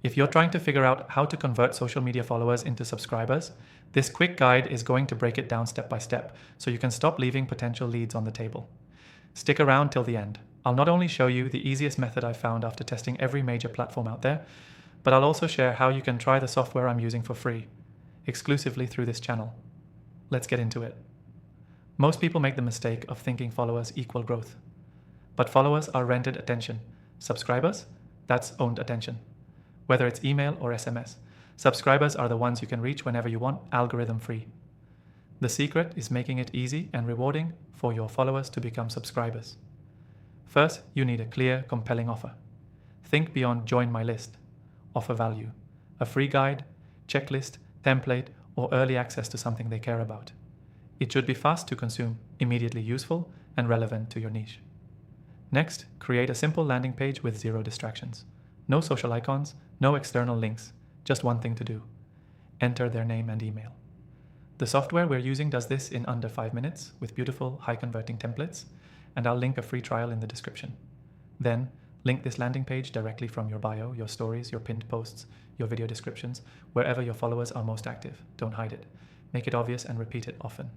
If you're trying to figure out how to convert social media followers into subscribers, this quick guide is going to break it down step by step so you can stop leaving potential leads on the table. Stick around till the end. I'll not only show you the easiest method I've found after testing every major platform out there, but I'll also share how you can try the software I'm using for free, exclusively through this channel. Let's get into it. Most people make the mistake of thinking followers equal growth. But followers are rented attention. Subscribers? That's owned attention. Whether it's email or SMS, subscribers are the ones you can reach whenever you want, algorithm free. The secret is making it easy and rewarding for your followers to become subscribers. First, you need a clear, compelling offer. Think beyond join my list. Offer value. A free guide, checklist, template, or early access to something they care about. It should be fast to consume, immediately useful, and relevant to your niche. Next, create a simple landing page with zero distractions. No social icons, no external links, just one thing to do. Enter their name and email. The software we're using does this in under 5 minutes with beautiful, high-converting templates, and I'll link a free trial in the description. Then, link this landing page directly from your bio, your stories, your pinned posts, your video descriptions, wherever your followers are most active. Don't hide it. Make it obvious and repeat it often.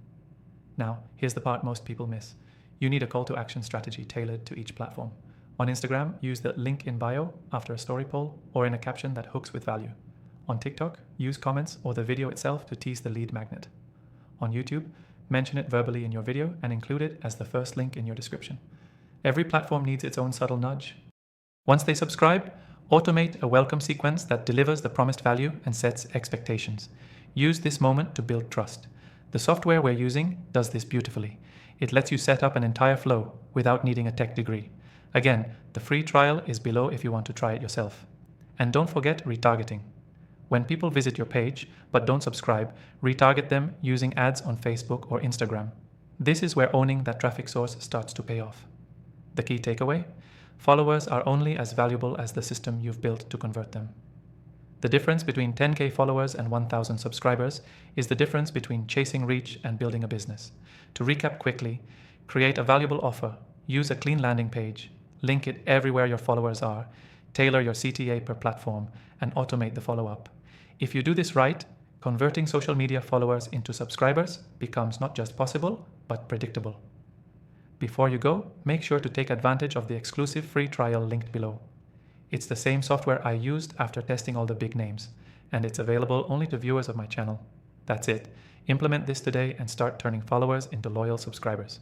Now, here's the part most people miss. You need a call to action strategy tailored to each platform. On Instagram, use the link in bio after a story poll or in a caption that hooks with value. On TikTok, use comments or the video itself to tease the lead magnet. On YouTube, mention it verbally in your video and include it as the first link in your description. Every platform needs its own subtle nudge. Once they subscribe, automate a welcome sequence that delivers the promised value and sets expectations. Use this moment to build trust. The software we're using does this beautifully. It lets you set up an entire flow without needing a tech degree. Again, the free trial is below if you want to try it yourself. And don't forget retargeting. When people visit your page but don't subscribe, retarget them using ads on Facebook or Instagram. This is where owning that traffic source starts to pay off. The key takeaway? Followers are only as valuable as the system you've built to convert them. The difference between 10K followers and 1,000 subscribers is the difference between chasing reach and building a business. To recap quickly, create a valuable offer, use a clean landing page, link it everywhere your followers are, tailor your CTA per platform, and automate the follow-up. If you do this right, converting social media followers into subscribers becomes not just possible, but predictable. Before you go, make sure to take advantage of the exclusive free trial linked below. It's the same software I used after testing all the big names, and it's available only to viewers of my channel. That's it. Implement this today and start turning followers into loyal subscribers.